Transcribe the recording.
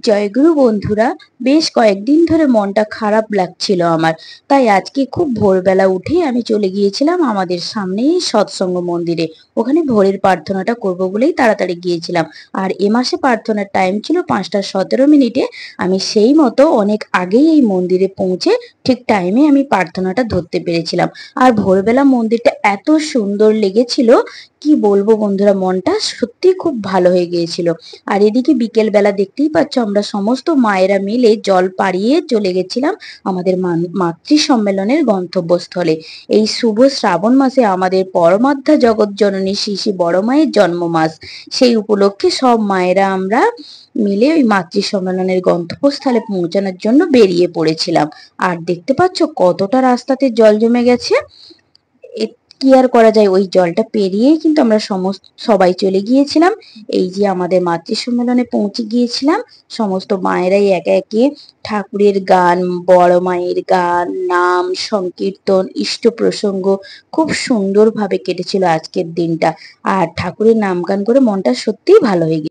জয়গুরু বন্ধুরা, বেশ কয়েকদিন ধরে মনটা খারাপ লাগছিল আমার। তাই আজকে খুব ভোরবেলা উঠেই আমি চলে গিয়েছিলাম আমাদের সামনেই সৎসঙ্গ মন্দিরে। ওখানে ভোরের প্রার্থনাটা করব বলেই তাড়াতাড়ি গিয়েছিলাম। আর এ মাসে প্রার্থনার টাইম ছিল 5টা 17 মিনিটে। আমি সেই মতো অনেক আগেই এই মন্দিরে পৌঁছে ঠিক টাইমে আমি প্রার্থনাটা ধরতে পেরেছিলাম। আর ভোরবেলা মন্দিরটা এত সুন্দর লেগেছিল, কি বলবো বন্ধুরা, মনটা সত্যি খুব ভালো হয়ে গিয়েছিল। আর এদিকে বিকেল বেলা দেখতেই পাচ্ছ, আমরা সমস্ত মায়েরা মিলে জল পাড়িয়ে চলে গেছিলাম আমাদের মাতৃ সম্মেলনের গন্তব্যস্থলে। এই শুভ শ্রাবণ মাসে আমাদের পরমাত্মা জগৎ জননী শ্রী শ্রী বড় মায়ের জন্ম মাস। সেই উপলক্ষে সব মায়েরা আমরা মিলে ওই মাতৃ সম্মেলনের গন্তব্যস্থলে পৌঁছানোর জন্য বেরিয়ে পড়েছিলাম। আর দেখতে পাচ্ছ কতটা রাস্তাতে জল জমে গেছে। কি আর করা যায়, ওই জলটা পেরিয়েই কিন্তু আমরা সবাই চলে গিয়েছিলাম। এই যে আমাদের মাতৃ সম্মেলনে পৌঁছে গিয়েছিলাম, সমস্ত মায়েরাই একে একে ঠাকুরের গান, বড় মায়ের গান, নাম সংকীর্তন, ইষ্ট প্রসঙ্গ, খুব সুন্দরভাবে কেটেছিল আজকের দিনটা। আর ঠাকুরের নাম গান করে মনটা সত্যিই ভালো হয়ে গেছে।